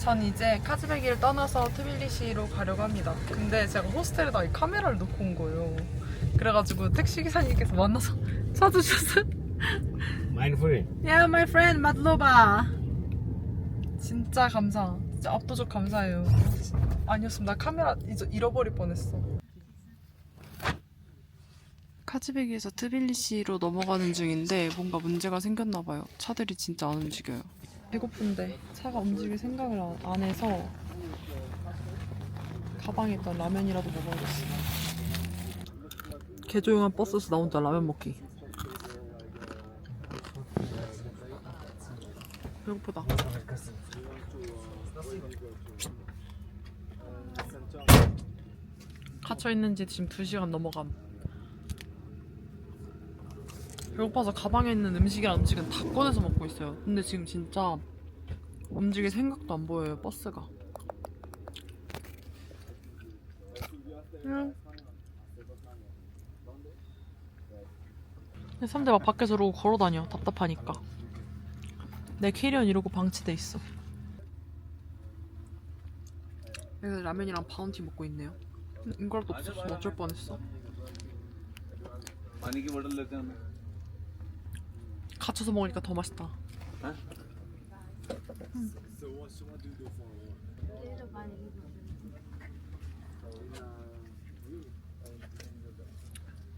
전 이제 카즈베기를 떠나서 트빌리시로 가려고 합니다. 근데 제가 호스텔에다 이 카메라를 놓고 온 거예요. 그래가지고 택시기사님께서 만나서 찾아주셨어요. Mein Freund. Yeah, my friend, 맛로바. 진짜 감사. 진짜 압도적 감사해요. 아니었으면 나 카메라 잃어버릴 뻔했어. 카즈베기에서 트빌리시로 넘어가는 중인데 뭔가 문제가 생겼나 봐요. 차들이 진짜 안 움직여요. 배고픈데 차가 움직일 생각을 안 해서 가방에 있던 라면이라도 먹어야겠어. 개조용한 버스에서 나 혼자 라면 먹기. 배고프다. 갇혀있는지 지금 2시간 넘어감. 배고파서 가방에 있는 음식이랑 음식은 다 꺼내서 먹고 있어요. 근데 지금 진짜 움직일 생각도 안 보여요, 버스가. 근데 사람들 막 밖에서 이러고 걸어다녀. 답답하니까. 내 캐리어는 이러고 방치돼 있어. 여기서 라면이랑 바운티 먹고 있네요. 이거라도 없었으면 어쩔 뻔했어. 갇혀서 먹으니까 더 맛있다.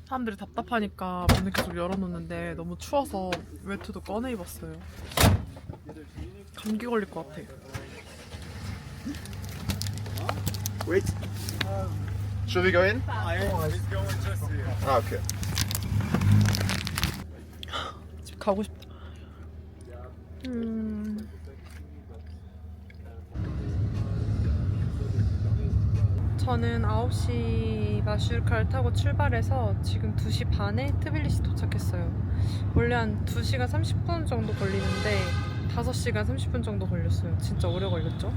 사람들이 답답하니까 문을 계속 열어놓는데 너무 추워서 외투도 꺼내 입었어요. 감기 걸릴 것 같아. Wait. Should we go in? Ah, okay. 집 가고 싶다. 저는 9시 마슈르카를 타고 출발해서 지금 2시 반에 트빌리시 도착했어요. 원래 한 2시간 30분 정도 걸리는데 5시간 30분 정도 걸렸어요. 진짜 오래 걸렸죠?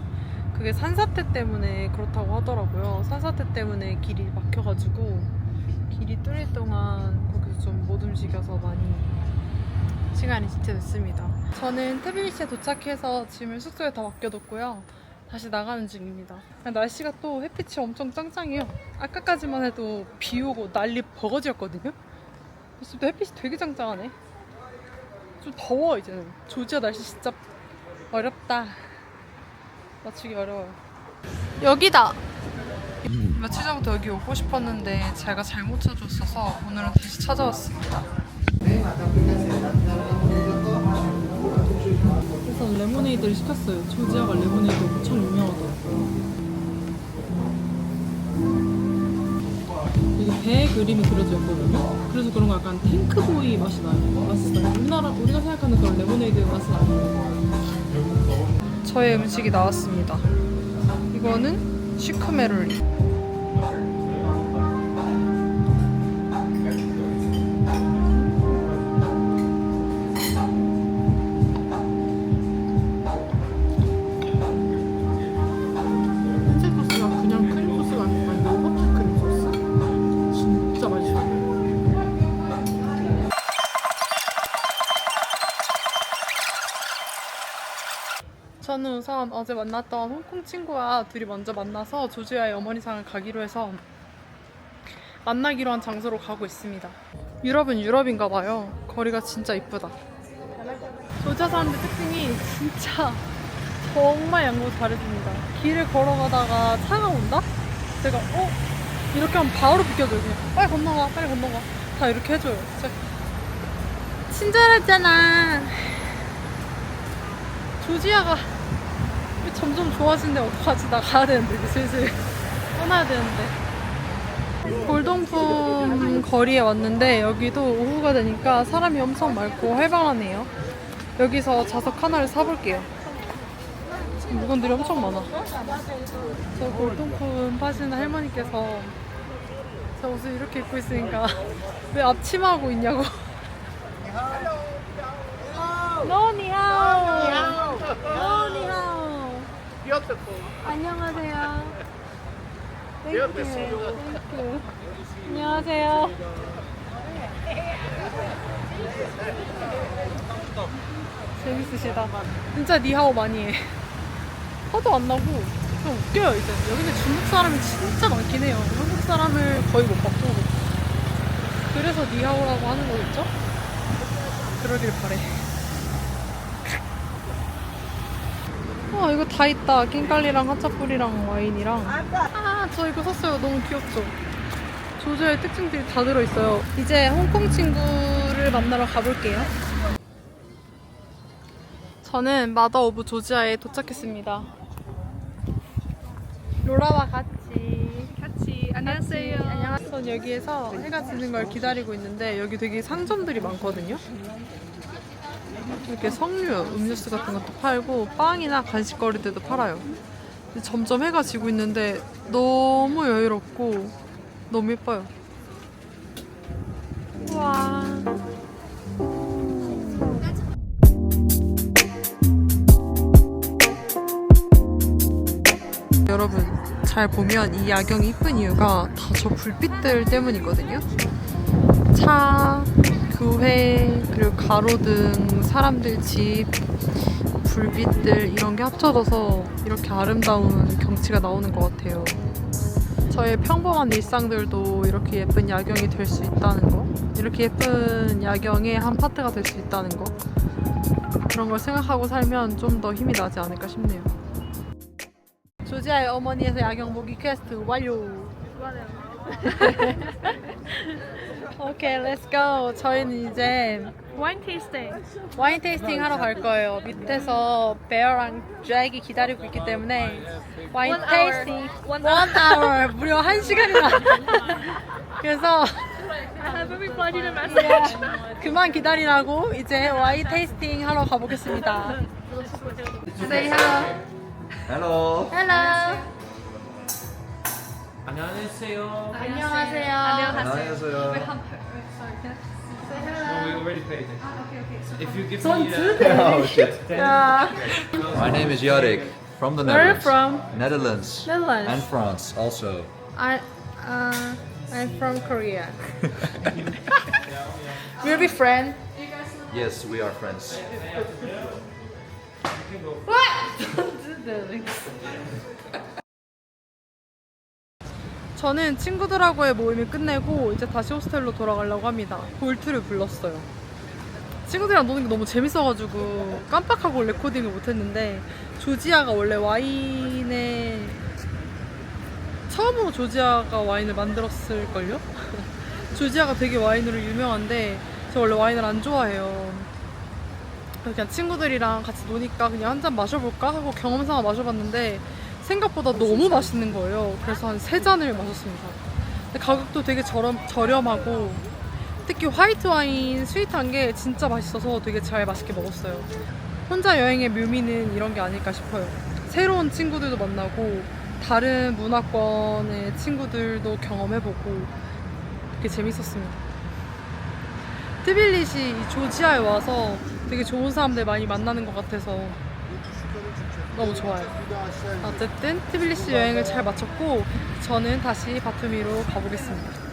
그게 산사태 때문에 그렇다고 하더라고요. 산사태 때문에 길이 막혀가지고 길이 뚫릴 동안 거기서 좀 못 움직여서 많이 시간이 지체됐습니다. 저는 트빌리시에 도착해서 짐을 숙소에 다 맡겨뒀고요. 다시 나가는 중입니다. 날씨가 또 햇빛이 엄청 짱짱해요. 아까까지만 해도 비 오고 난리 버거지였거든요. 지금 또 햇빛이 되게 짱짱하네. 좀 더워 이제는. 조지아 날씨 진짜 어렵다. 맞추기 어려워요. 여기다! 며칠 전부터 여기 오고 싶었는데 제가 잘못 찾았어서 오늘은 다시 찾아왔습니다. 그래서 레모네이드를 시켰어요. 조지아가 레모네이드 엄청 유명하더라고요. 이게 배 그림이 그려져 있거든요. 그래서 그런 거 약간 탱크보이 맛이 나요. 맛있어요. 우리가 생각하는 그런 레모네이드 맛은 아니에요. 저의 음식이 나왔습니다. 이거는 시크메롤리. 저는 우선 어제 만났던 홍콩 친구와 둘이 먼저 만나서 조지아의 어머니상을 가기로 해서 만나기로 한 장소로 가고 있습니다. 유럽은 유럽인가 봐요. 거리가 진짜 이쁘다. 조지아 사람들 특징이 진짜 정말 양보 잘해줍니다. 길을 걸어가다가 차가 온다? 제가 이렇게 하면 바로 비켜줘요. 그냥 빨리 건너가 빨리 건너가 다 이렇게 해줘요. 진짜 친절하잖아. 조지아가 점점 좋아지는데 어떡하지? 나 가야 되는데 이제 슬슬 떠나야 되는데. 골동품 거리에 왔는데 여기도 오후가 되니까 사람이 엄청 많고 활발하네요. 여기서 자석 하나를 사볼게요. 지금 물건들이 엄청 많아. 저 골동품 파시는 할머니께서 저 옷을 이렇게 입고 있으니까 왜 앞치마하고 있냐고. 노니하오. 노니하오. 안녕하세요. 땡큐. 안녕하세요. 재밌으시다. 진짜 니하오 많이 해. 화도 안 나고 그냥 웃겨요 이제. 여기는 중국 사람이 진짜 많긴 해요. 한국 사람을 거의 못 봤고. 그래서 니하오라고 하는 거겠죠? 그러길 바래. 이거 다 있다. 낑깔리랑 하차뿌리랑 와인이랑. 저 이거 샀어요. 너무 귀엽죠? 조지아의 특징들이 다 들어있어요. 이제 홍콩 친구를 만나러 가볼게요. 저는 마더 오브 조지아에 도착했습니다. 로라와 같이. 안녕하세요. 안녕하세요. 전 여기에서 해가 지는 걸 기다리고 있는데 여기 되게 상점들이 많거든요. 이렇게 석류, 음료수 같은 것도 팔고 빵이나 간식거리들도 팔아요. 근데 점점 해가 지고 있는데 너무 여유롭고 너무 예뻐요. 우와. 여러분 잘 보면 이 야경이 이쁜 이유가 다 저 불빛들 때문이거든요. 차, 교회, 그리고 가로등, 사람들 집, 불빛들 이런 게 합쳐져서 이렇게 아름다운 경치가 나오는 것 같아요. 저의 평범한 일상들도 이렇게 예쁜 야경이 될 수 있다는 거, 이렇게 예쁜 야경의 한 파트가 될 수 있다는 거, 그런 걸 생각하고 살면 좀 더 힘이 나지 않을까 싶네요. 조지아의 어머니에서 야경 보기 퀘스트 완료! 오케이, 렛츠 고! 저희는 이제 와인 테이스팅 하러 갈 거예요. 밑에서 베어랑 잭이 기다리고 있기 때문에 와인 테이스팅 1hour 무려 1시간이나 그래서 그만 기다리라고 이제 와인 테이스팅 하러 가보겠습니다. Say hello. Hello. Hello. 안녕하세요. 안녕하세요. 안녕하세요. We already paid it. If you give me Oh shit. Yeah. My name is Jarek from the Where are you Netherlands. from? Netherlands. Netherlands. And France also. I'm from Korea. We'll be friends. Yes, we are friends. 저는 친구들하고의 모임을 끝내고 이제 다시 호스텔로 돌아가려고 합니다. 볼트를 불렀어요. 친구들이랑 노는 게 너무 재밌어가지고 깜빡하고 레코딩을 못했는데 조지아가 원래 와인에 처음으로 조지아가 와인을 만들었을걸요? 조지아가 되게 와인으로 유명한데 저 원래 와인을 안 좋아해요. 그냥 친구들이랑 같이 노니까 그냥 한 잔 마셔볼까 하고 경험삼아 마셔봤는데 생각보다 너무 맛있는 거예요. 그래서 한 3잔을 마셨습니다. 근데 가격도 되게 저렴하고 특히 화이트 와인 스윗한 게 진짜 맛있어서 되게 잘 맛있게 먹었어요. 혼자 여행의 묘미는 이런 게 아닐까 싶어요. 새로운 친구들도 만나고 다른 문화권의 친구들도 경험해보고 되게 재밌었습니다. 트빌리시 이 조지아에 와서 되게 좋은 사람들 많이 만나는 것 같아서 너무 좋아요. 어쨌든 트빌리시 여행을 잘 마쳤고 저는 다시 바투미로 가보겠습니다.